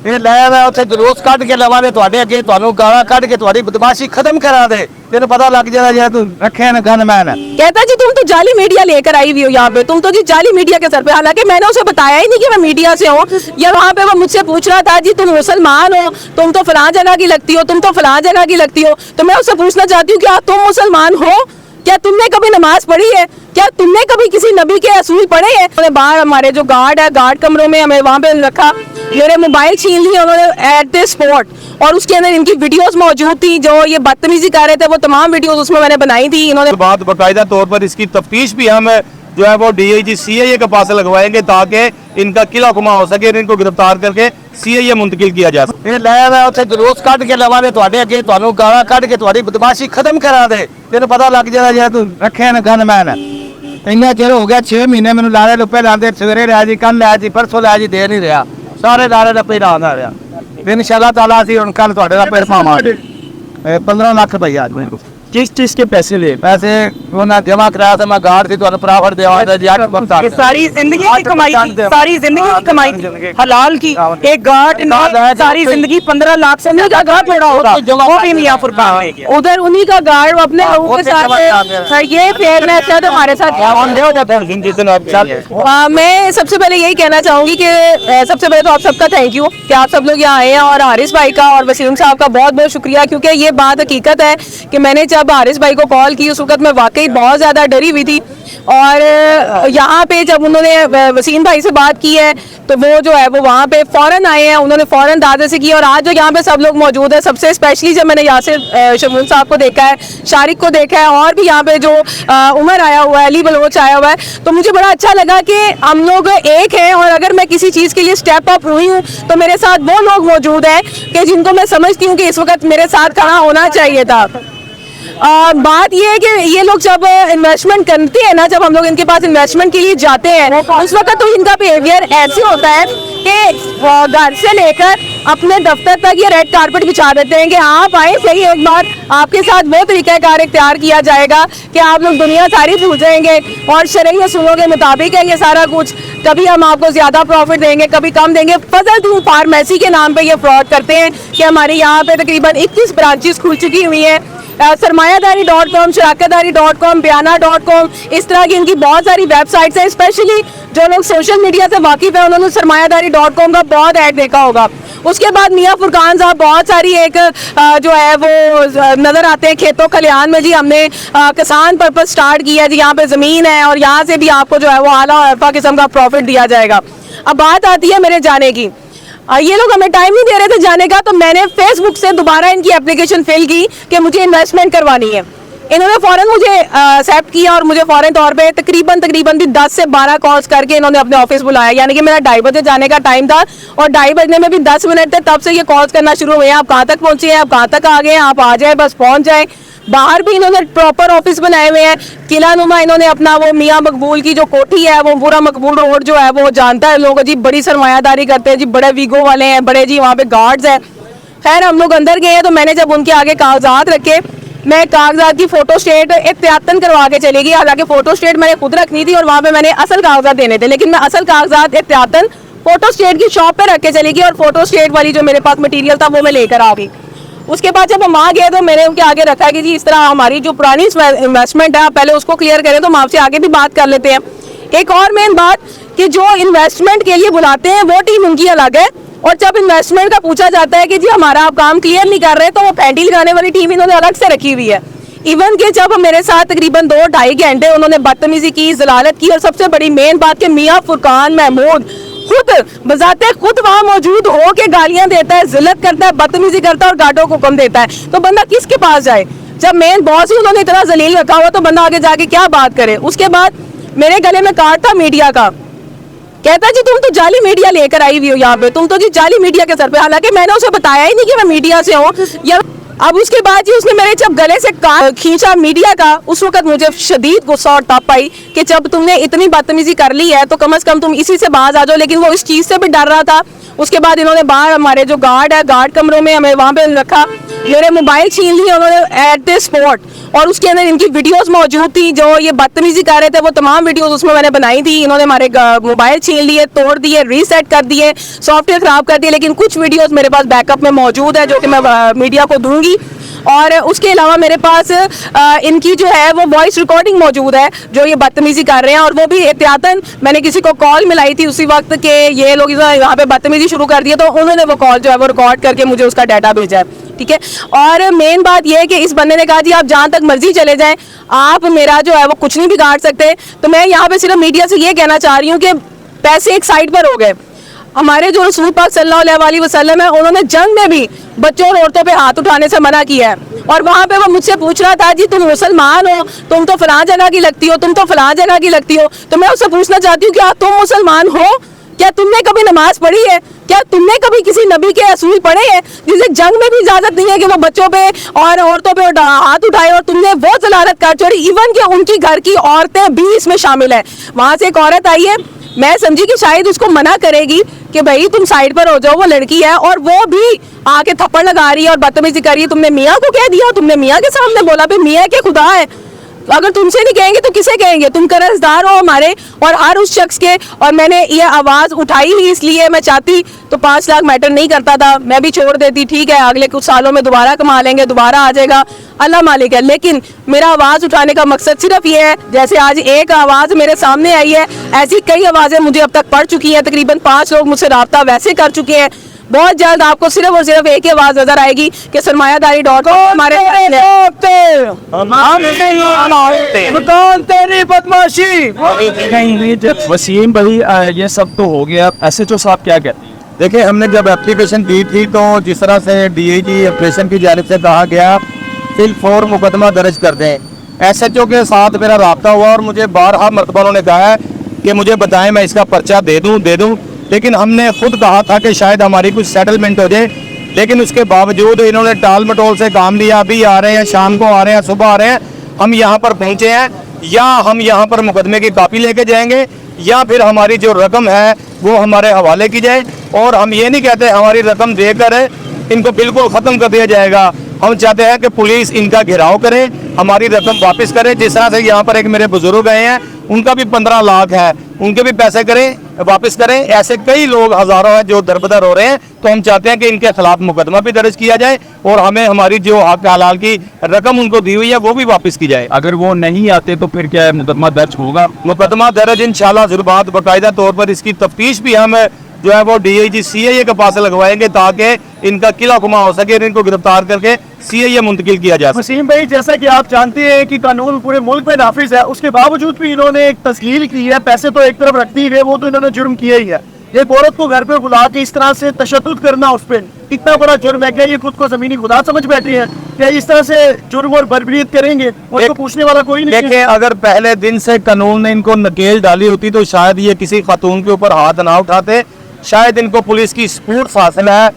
ਇਹ ਲੈ ਮੈਂ ਉੱਥੇ ਜਲੂਸ ਕੱਢ ਕੇ ਲਵਾਂਗੇ ਤੁਹਾਡੇ ਅੱਗੇ, ਤੁਹਾਨੂੰ ਗਾਲਾਂ ਕੱਢ ਕੇ ਤੁਹਾਡੀ ਬਦਮਾशी खत्म करा दे, तेन पता लग जाएगा जो तू रखे न गनमैन। कहता जी तुम तो जाली मीडिया लेकर आई हुई हो यहाँ पे, तुम तो जी जाली मीडिया के सर पे, हालांकि मैंने उसे बताया ही नहीं कि मैं मीडिया से हूँ। या वहाँ पे वो मुझसे पूछ रहा था जी तुम मुसलमान हो, तुम तो फलां जगह की लगती हो, तुम तो फलां जगह की लगती हो। तो मैं उससे पूछना चाहती हूँ क्या तुम मुसलमान हो? क्या तुमने कभी नमाज पढ़ी है? क्या तुमने कभी किसी नबी के असूल पढ़े हैं? उन्होंने बाहर हमारे जो गार्ड है, गार्ड कमरों में हमें वहाँ पे रखा, मेरे मोबाइल छीन लिए उन्होंने एट द स्पॉट, और उसके अंदर इनकी वीडियोस मौजूद थी जो ये बदतमीजी कर रहे थे, वो तमाम वीडियोस उसमें मैंने बनाई थी। इन्होंने बात बाकायदा तौर पर इसकी तफ्तीश भी हम जो है वो DIG CIA के पास लगवाएंगे ताकि इनका किला खुमा हो सके, इनको गिरफ्तार करके CIA मुंतकिल किया जा सके। मैं उत्थे जलूस कट के लवांगे तुहाडे अगे, तुहानू गालां कट के तुहाडी बदमाशी खत्म करा दे, तेन पता लग जाएगा जो तू रखे न गनमैन। इन्ना चिर हो गया 6 महीने मैनू लारे लुप्पे लांदे, सवेरे लै जी, कल लै जी, परसों लै जी, दे नहीं रहा, सारे लारे लुप्पे लांदा रहा। इंशाअल्लाह ताला असीं हुण कल तुहाडे दा पेड़ पावांगे। 15 लाख रुपया आज मेरे को किस चीज के पैसे ले? पैसे उन्हें जमा कराया था, मैं गार्ड थी, तुहानू प्रॉफिट देवांगा जी 8 वक्त ये सारी जिंदगी की कमाई थी, सारी जिंदगी की कमाई थी, हलाल की। एक गार्ड ने सारी जिंदगी 15 लाख से का गार्ड छोड़ा होगा, वो भी मियां फुरकान है। उधर उन्हीं का गार्ड अपने लोगों के साथ, ये फेयरनेस है तो हमारे साथ। मैं सबसे पहले यही कहना चाहूंगी कि सबसे पहले तो आप सबका थैंक यू कि आप सब लोग यहाँ आए हैं, और हारिस भाई का और वसीम साहब का बहुत बहुत शुक्रिया, क्योंकि ये बात हकीकत है कि मैंने जब हारिस भाई को कॉल की उस वक्त मैं वाकई बहुत ज़्यादा डरी हुई थी, और यहाँ पे जब उन्होंने वसीम भाई से बात की है तो वो जो है वो वहाँ पे फ़ौरन आए हैं, उन्होंने फ़ौरन दादे से की। और आज जो यहाँ पे सब लोग मौजूद है, सबसे स्पेशली जब मैंने यासिर शमून साहब को देखा है, शारिक को देखा है, और भी यहाँ पे जो उमर आया हुआ है, अली बलोच आया हुआ है, तो मुझे बड़ा अच्छा लगा कि हम लोग एक हैं। और अगर मैं किसी चीज़ के लिए स्टेप अप हुई हूँ तो मेरे साथ वो लोग मौजूद हैं कि जिनको मैं समझती हूँ कि इस वक्त मेरे साथ खड़ा होना चाहिए था। बात ये है कि ये लोग जब इन्वेस्टमेंट करते हैं ना, जब हम लोग इनके पास इन्वेस्टमेंट के लिए जाते हैं, उस वक्त तो इनका बिहेवियर ऐसे होता है कि घर से लेकर अपने दफ्तर तक ये रेड कारपेट बिछा देते हैं कि आप आए सही, एक बार आपके साथ वो तरीक़ाकार इख्तियार किया जाएगा कि आप लोग दुनिया सारी भूल जाएंगे और शरई असूलों के मुताबिक है ये सारा कुछ। कभी हम आपको ज़्यादा प्रॉफिट देंगे, कभी कम देंगे। फजल टू फार्मेसी के नाम पे ये फ्रॉड करते हैं कि हमारे यहाँ पे तकरीबन 21 ब्रांचेस खुल चुकी हुई हैं। सरमायादारी.com, शराकतदारी.com, बयाना.com, इस तरह की इनकी बहुत सारी वेबसाइट्स हैं। स्पेशली जो लोग सोशल मीडिया से वाकिफ़ है उन्होंने सरमायादारी.com का बहुत ऐड देखा होगा। उसके बाद मियां फुरकान साहब बहुत सारी एक जो है वो नज़र आते हैं खेतों खलिहान में। जी हमने किसान पर्पज स्टार्ट किया जी, यहाँ पे ज़मीन है और यहाँ से भी आपको जो है वो आला और अरफा किस्म का प्रॉफिट दिया जाएगा। अब बात आती है मेरे जाने की, ये लोग हमें टाइम नहीं दे रहे थे जाने का, तो मैंने फेसबुक से दोबारा इनकी एप्लीकेशन फिल की कि मुझे इन्वेस्टमेंट करवानी है। इन्होंने फ़ौरन मुझे एक्सेप्ट किया और मुझे फ़ौरन तौर पे तकरीबन भी 10 से 12 कॉल्स करके इन्होंने अपने ऑफिस बुलाया। यानी कि मेरा 2:30 बजे जाने का टाइम था और 2:30 बजने में भी 10 मिनट थे, तब से ये कॉल्स करना शुरू हुए हैं। आप कहाँ तक पहुँचे हैं, आप कहाँ तक आ गए हैं, आप आ जाए बस पहुँच जाए। बाहर भी इन्होंने प्रॉपर ऑफिस बनाए हुए हैं, किला नुमा। इन्होंने अपना वो मियाँ मकबूल की जो कोठी है, वो पूरा मकबूल रोड जो है वो जानता है लोग जी, बड़ी सरमायादारी करते हैं जी, बड़े वीगो वाले हैं, बड़े जी वहाँ पे गार्ड्स हैं। खैर हम लोग अंदर गए हैं तो मैंने जब उनके आगे कागजात रखे, मैं कागजात की फ़ोटो स्टेट एहतियातन करवा के चली गई। हालांकि फ़ोटो स्टेट मैंने खुद रखनी थी और वहाँ पे मैंने असल कागजात देने थे, लेकिन मैं असल कागजात एहतियातन फ़ोटो स्टेट की शॉप पे रख के चली गई और फ़ोटो स्टेट वाली जो मेरे पास मटीरियल था वो मैं लेकर आ गई। उसके बाद जब हम आ गए तो मैंने उनके आगे रखा कि जी इस तरह हमारी जो पुरानी इन्वेस्टमेंट है, आप पहले उसको क्लियर करें तो हम आपसे आगे भी बात कर लेते हैं। एक और मेन बात कि जो इन्वेस्टमेंट के लिए बुलाते हैं वो टीम उनकी अलग है, और जब इन्वेस्टमेंट का पूछा जाता है कि जी हमारा आप काम क्लियर नहीं कर रहे, तो वो पैंटी लगाने वाली टीम इन्होंने अलग से रखी हुई है। इवन कि जब मेरे साथ तकरीबन 2-2.5 घंटे उन्होंने बदतमीजी की, जलालत की, और सबसे बड़ी मेन बात कि मियाँ फुरकान महमूद खुद बजाते खुद वहाँ मौजूद हो के गालियां देता है, जिल्लत करता है, बदतमीजी करता है और गार्डों को हुक्म देता है, तो बंदा किसके पास जाए? जब मेन बॉस ही उन्होंने इतना जलील रखा हुआ तो बंदा आगे जाके क्या बात करे। उसके बाद मेरे गले में कार्ड था मीडिया का, कहता जी तुम तो जाली मीडिया लेकर आई हुई हो यहाँ पे, तुम तो जी जाली मीडिया के सर पे, हालांकि मैंने उसे बताया ही नहीं कि मैं मीडिया से हूँ। या अब उसके बाद जी उसने मेरे जब गले से खींचा मीडिया का, उस वक्त मुझे शदीद गुस्सा और तप आई कि जब तुमने इतनी बदतमीजी कर ली है तो कम से कम तुम इसी से बाज आ जाओ। लेकिन वो इस चीज़ से भी डर रहा था। उसके बाद इन्होंने बाहर हमारे जो गार्ड है, गार्ड कमरों में हमें वहाँ पे रखा, मेरे मोबाइल छीन लिए उन्होंने एट द स्पॉट, और उसके अंदर इनकी वीडियोस मौजूद थी जो ये बदतमीजी कर रहे थे, वो तमाम वीडियोस उसमें मैंने बनाई थी। इन्होंने हमारे मोबाइल छीन लिए, तोड़ दिए, रीसेट कर दिए, सॉफ्टवेयर खराब कर दिए, लेकिन कुछ वीडियोस मेरे पास बैकअप में मौजूद है जो कि मैं मीडिया को दूंगी। और उसके अलावा मेरे पास इनकी जो है वो वॉइस रिकॉर्डिंग मौजूद है जो ये बदतमीजी कर रहे हैं, और वो भी एहतियातन मैंने किसी को कॉल मिलाई थी उसी वक्त के ये लोग यहाँ पे बदतमीजी शुरू कर दिया, तो उन्होंने वो कॉल जो है वो रिकॉर्ड करके मुझे उसका डाटा भेजा है, ठीक है। और मेन बात यह है कि इस बंदे ने कहा जी आप जहाँ तक मर्जी चले जाएं, आप मेरा जो है वो कुछ नहीं बिगाड़ सकते। तो मैं यहाँ पे सिर्फ मीडिया से ये कहना चाह रही हूँ कि पैसे एक साइड पर हो गए। हमारे जो रसूल पाक सल्लल्लाहु अलैहि वसल्लम है, उन्होंने जंग में भी बच्चों और औरतों पे हाथ उठाने से मना किया है, और वहाँ पे वो मुझसे पूछ रहा था जी तुम मुसलमान हो, तुम तो फलां जगह की लगती हो, तुम तो फलां जगह की लगती हो। तो मैं उससे पूछना चाहती हूँ क्या तुम मुसलमान हो? क्या तुमने कभी नमाज पढ़ी है? क्या तुमने कभी किसी नबी के असूल पढ़े हैं जिसे जंग में भी इजाजत नहीं है कि वो बच्चों पे और औरतों पे हाथ उठाए, और तुमने वो जलालत कर छोड़ी, इवन कि उनकी घर की औरतें भी इसमें शामिल है। वहां से एक औरत आई है, मैं समझी कि शायद उसको मना करेगी कि भाई तुम साइड पर हो जाओ, वो लड़की है, और वो भी आके थप्पड़ लगा रही है और बदतमीजी कर रही है। तुमने मियाँ को कह दिया, तुमने मियाँ के सामने बोला भाई मियाँ के खुदा है, अगर तुमसे नहीं कहेंगे तो किसे कहेंगे? तुम कर्जदार हो हमारे और हर उस शख्स के। और मैंने ये आवाज़ उठाई ही इसलिए, मैं चाहती तो 5 लाख मैटर नहीं करता था, मैं भी छोड़ देती, ठीक है अगले कुछ सालों में दोबारा कमा लेंगे, दोबारा आ जाएगा, अल्लाह मालिक है। लेकिन मेरा आवाज़ उठाने का मकसद सिर्फ ये है, जैसे आज एक आवाज़ मेरे सामने आई है, ऐसी कई आवाज़ें मुझे अब तक पड़ चुकी हैं, तकरीबन 5 लोग मुझसे राब्ता वैसे कर चुके हैं। बहुत जल्द आपको सिर्फ और सिर्फ एक ही आवाज नजर आएगी कि सरमायादारी.com हमारे वसीम भाई ये सब तो हो गया, SHO साहब क्या कहते हैं? देखिए हमने जब एप्लीकेशन दी थी तो जिस तरह से DIG ऑपरेशन की जानिब से कहा गया फिल 4 मुकदमा दर्ज कर दें, SHO के साथ मेरा रब्ता हुआ और मुझे 12 मरतबा उन्होंने कहा है कि मुझे बताएं मैं इसका पर्चा दे दूं, लेकिन हमने खुद कहा था कि शायद हमारी कुछ सेटलमेंट हो जाए, लेकिन उसके बावजूद इन्होंने टाल मटोल से काम लिया। अभी आ रहे हैं, शाम को आ रहे हैं, सुबह आ रहे हैं, हम यहाँ पर पहुँचे हैं, या हम यहाँ पर मुकदमे की कापी लेके जाएंगे या फिर हमारी जो रकम है वो हमारे हवाले की जाए। और हम ये नहीं कहते हमारी रकम देकर इनको बिल्कुल ख़त्म कर दिया जाएगा, हम चाहते हैं कि पुलिस इनका घेराव करे, हमारी रकम वापस करे। जिस तरह से यहाँ पर एक मेरे बुजुर्ग गए हैं, उनका भी 15 लाख है, उनके भी पैसे करें, वापस करें। ऐसे कई लोग हज़ारों हैं जो दरबदर हो रहे हैं, तो हम चाहते हैं कि इनके खिलाफ मुकदमा भी दर्ज किया जाए और हमें हमारी जो हक हलाल की रकम उनको दी हुई है वो भी वापस की जाए। अगर वो नहीं आते तो फिर क्या मुकदमा दर्ज होगा? मुकदमा दर्ज इंशाल्लाह ज़रूर, बाकायदा तौर पर इसकी तफ्तीश भी हम जो है वो DIG CIA के पास लगवाएंगे ताकि इनका किला खुमा हो सके, इनको गिरफ्तार करके CIA मुंतकिल किया जा सके। वसीम भाई जैसा कि आप जानते हैं कि कानून पूरे मुल्क में नाफिज है, उसके बावजूद भी इन्होंने एक तस्लील की है, पैसे तो एक तरफ रखती है, वो तो इन्होंने जुर्म किया ही है। एक औरत को घर पे बुला के इस तरह से तशद्दुद करना, उस पर इतना बड़ा जुर्म है। क्या ये खुद को जमीनी खुदा समझ बैठे हैं? क्या इस तरह से जुर्म और बर्बरीत करेंगे और तो पूछने वाला कोई नहीं? देखें, अगर पहले दिन से कानून ने इनको नकेल डाली होती तो शायद ये किसी खातून के ऊपर हाथ ना उठाते, शायद इनको पुलिस की सपोर्ट हासिल है,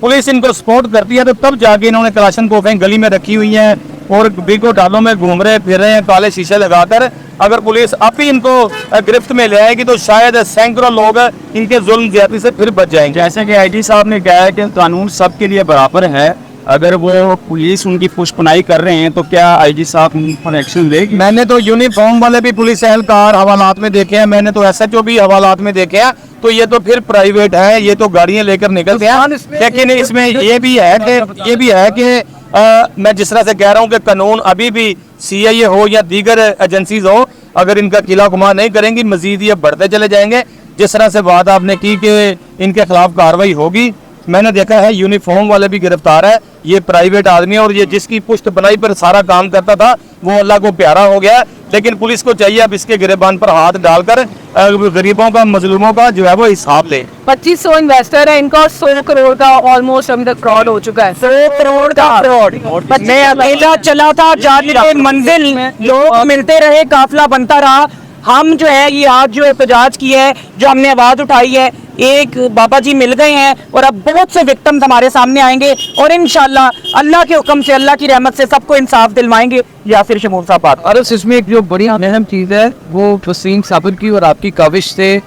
पुलिस इनको सपोर्ट करती है, तो तब जाके इन्होंने कलाशन कोफें गली में रखी हुई हैं और बिको डालों में घूम रहे फिर रहे हैं काले शीशे लगाकर। अगर पुलिस अब भी इनको गिरफ्त में ले आएगी तो शायद सैकड़ों लोग इनके जुल्म ज्यादती से फिर बच जाएंगे। जैसे कि IG साहब ने कहा है कि कानून सबके लिए बराबर है, अगर वो पुलिस उनकी पुष्पनाई कर रहे हैं तो क्या IG साहब उन पर एक्शन लेगी? मैंने तो यूनिफॉर्म वाले भी पुलिस एहलकार हवालात में देखे हैं, मैंने तो SHO भी हवालात में देखे हैं, तो ये तो फिर प्राइवेट है, ये तो गाड़ियां लेकर निकलते हैं। लेकिन इसमें ये भी है कि मैं जिस तरह से कह रहा हूँ कि कानून अभी भी CIA हो या दीगर एजेंसीज हो, अगर इनका किला खुमा नहीं करेंगी मजीद ये बढ़ते चले जाएंगे। जिस तरह से बात आपने की कि इनके खिलाफ कार्रवाई होगी, मैंने देखा है यूनिफॉर्म वाले भी गिरफ्तार है, ये प्राइवेट आदमी है और ये जिसकी पुश्त बनाई पर सारा काम करता था वो अल्लाह को प्यारा हो गया। लेकिन पुलिस को चाहिए अब इसके गिरबान पर हाथ डालकर गरीबों का, मजलूमों का जो है वो हिसाब ले। 2500 इन्वेस्टर है इनका, 100 करोड़ का ऑलमोस्ट अभी तक फ्रॉड हो चुका है। 100 करोड़ का फ्रॉड। मैं अकेला चला था, जाने के मंजिल लोग मिलते रहे, काफिला बनता रहा। हम जो है ये आज जो एहतजाज की है, जो हमने आवाज उठाई है, एक बाबा जी मिल गए हैं और अब बहुत से विक्टिम्स हमारे सामने आएंगे और इंशाल्लाह अल्लाह के हुक्म से, अल्लाह की रहमत से सबको इंसाफ दिलवाएंगे। या फिर शमूल साहब बात। और इसमें एक जो बड़ी अहम चीज़ है वो वसीम साबिर की और आपकी काविश से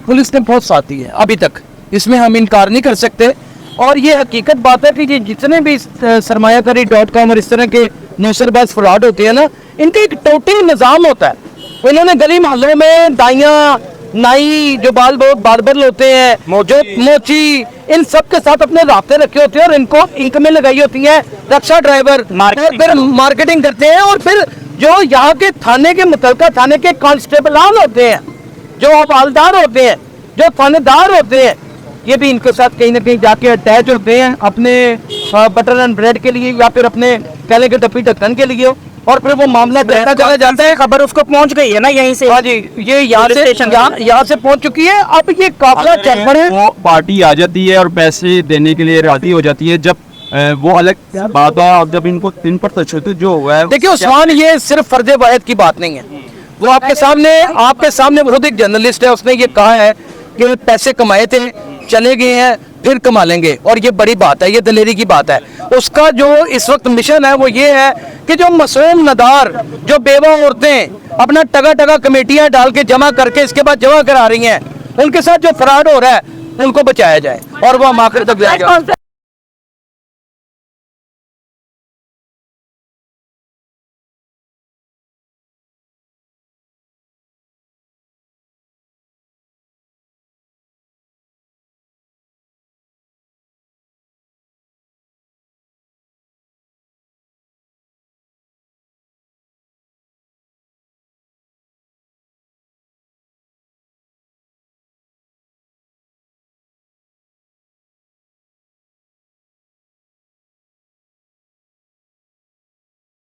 पुलिस ने बहुत साथ दी है अभी तक, इसमें हम इनकार नहीं कर सकते। और ये हकीकत बात है कि ये जितने भी सरमायाकारी.com और इस तरह के नौसरबाज फ्रॉड होते हैं ना, इनका एक टोटल निज़ाम होता है। इन्होंने गली मोहल्लों में दाइयाँ, नाई, जो बार्बर होते हैं, जो मोची, इन सब के साथ अपने रास्ते रखे होते हैं और इनको इंक में लगाई होती है। रिक्शा ड्राइवर फिर मार्केटिंग करते हैं और फिर जो यहाँ के थाने के मुतलका थाने के कांस्टेबलान होते हैं, जो हवालदार होते हैं, जो थानेदार होते हैं, ये भी इनके साथ कहीं ना कहीं जाके अटैच होते हैं अपने बटर एंड ब्रेड के लिए या फिर अपने कहने के टप्पी ढक्कन के लिए, और फिर वो मामला बहता चला जाता है। खबर उसको पहुंच गई है ना यहीं से। हाँ जी, ये यहाँ से पहुंच चुकी है। अब ये काफिला चल पड़े, वो पार्टी आ जाती है और पैसे देने के लिए राजी हो जाती है, जब वो अलग बात है। और जब इनको 3% जो हुआ है, देखिए उस्मान, ये सिर्फ फर्ज वाहिद की बात नहीं है। वो आपके सामने खुद एक जर्नलिस्ट है, उसने ये कहा है कि पैसे कमाए थे, चले गए हैं, फिर कमा लेंगे, और ये बड़ी बात है, ये दलेरी की बात है। उसका जो इस वक्त मिशन है वो ये है कि जो मासूम नदार, जो बेवा औरतें अपना टगा कमेटियां डाल के जमा करके इसके बाद जमा करा रही हैं, उनके साथ जो फ्रॉड हो रहा है उनको बचाया जाए और वो हम आखिर तक जाएगा।